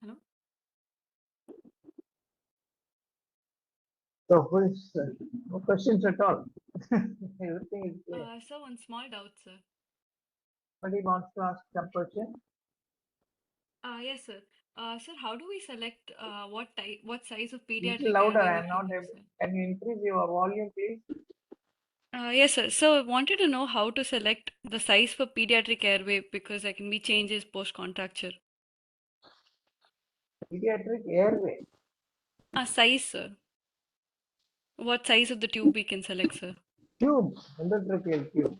Hello? So who is no questions at all? Everything is clear. Sir, one small doubt, sir. Somebody wants to ask some question? Yes, sir. Sir, how do we select what size of Little pediatric louder. airway I we am can not use, able. sir? Can you increase your volume, please? Yes, sir. So I wanted to know how to select the size for pediatric airway because there can be changes post-contracture. Pediatric airway Size, sir. What size of the tube we can select, sir? tube, endotracheal tube.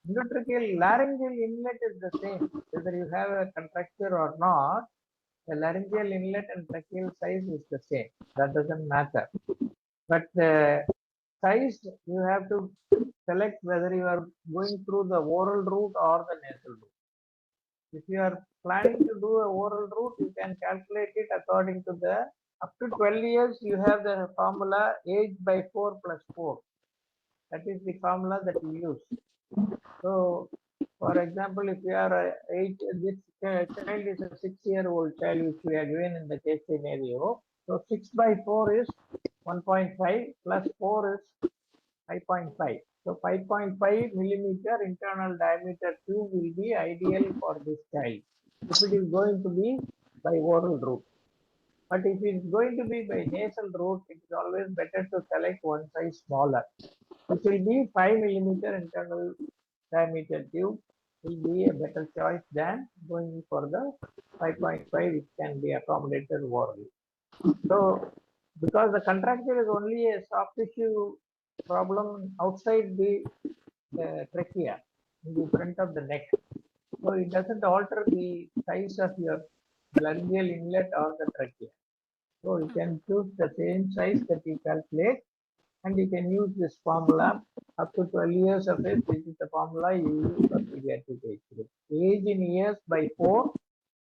Endotracheal laryngeal inlet is the same. Whether you have a contracture or not, the laryngeal inlet and tracheal size is the same. That doesn't matter. But the size you have to select whether you are going through the oral route or the nasal route. If you are planning to do a oral route, you can calculate it according to the up to 12 years. You have the formula age by 4 plus 4. That is the formula that you use. So, for example, if you are this child is a 6-year-old child, which we are given in the case scenario. So 6 by 4 is 1.5 plus 4 is 5.5. So 5.5 millimeter internal diameter tube will be ideal for this child if it is going to be by oral route. But if it is going to be by nasal route, it is always better to select one size smaller, which will be 5 millimeter internal diameter tube will be a better choice than going for the 5.5, which can be accommodated orally. So, because the contracture is only a soft tissue problem outside the trachea, in the front of the neck. So, it doesn't alter the size of your laryngeal inlet or the trachea. So, you can choose the same size that you calculate and you can use this formula up to 12 years of age. This is the formula you use for pediatric age group. Age in years by 4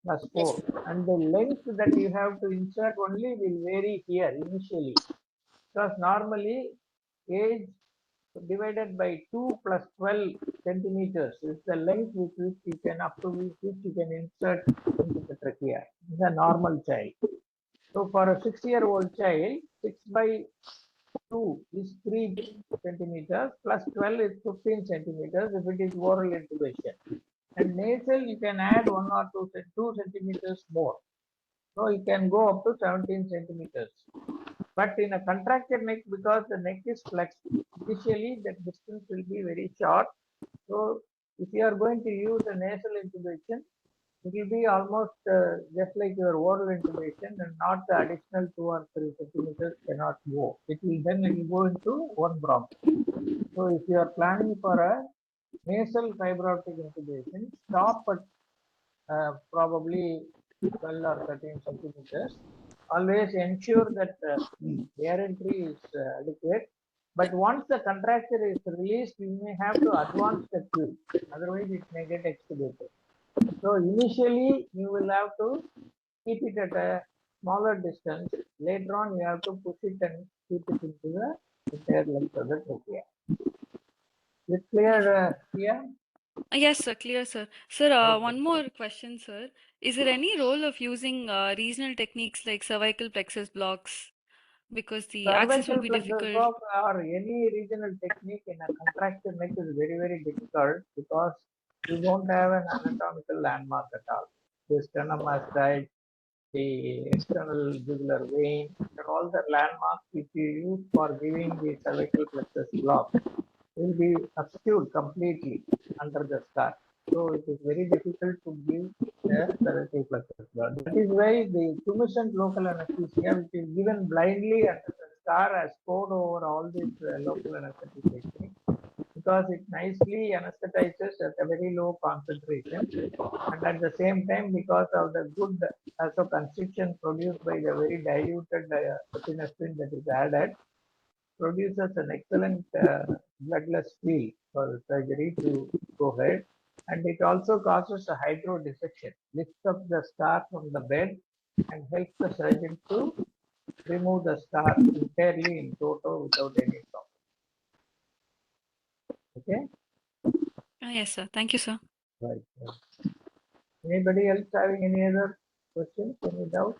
plus 4, and the length that you have to insert only will vary here initially, because normally age divided by 2 plus 12 centimeters is the length with which you can up to which you can insert into the trachea in a normal child. So for a 6-year-old child, 6 by 2 is 3 centimeters plus 12 is 15 centimeters if it is oral intubation. And nasal, you can add 1 or 2 centimeters more. So you can go up to 17 centimeters. But in a contracted neck, because the neck is flexed, initially that distance will be very short. So if you are going to use a nasal intubation, it will be almost just like your oral intubation, and not the additional 2 or 3 centimeters cannot go. It will go into one bronch. So if you are planning for a nasal fiber optic intubation, stop at probably 12 or 13 centimeters. Always ensure that air entry is adequate. But once the contracture is released, you may have to advance the tube. Otherwise, it may get extubated. So initially, you will have to keep it at a smaller distance. Later on, you have to push it and keep it into the entire length of the trachea. Is it clear Yes. here? Yes, sir. Clear, sir. Sir, Okay. one more question, sir. Is there any role of using regional techniques like cervical plexus blocks because the access will Cervical be plexus difficult? block or any regional technique in a contracture neck is very, very difficult because you don't have an anatomical landmark at all. The sternomastoid, the external jugular vein, and all the landmarks which you use for giving the cervical plexus block will be obscured completely under the scar. So it is very difficult to give a cervical plexus block. That is why the tumescent local anesthesia, which is given blindly under the scar, has scored over all these local anesthetic techniques because it nicely anesthetizes at a very low concentration, and at the same time, because of the good vasoconstriction produced by the very diluted epinephrine that is added, produces an excellent bloodless field for the surgery to go ahead. And it also causes a hydrodissection, lifts up the scar from the bed and helps the surgeon to remove the scar entirely in toto without any problem. Okay? Yes, sir. Thank you, sir. Right. Anybody else having any other? questions? Any doubt?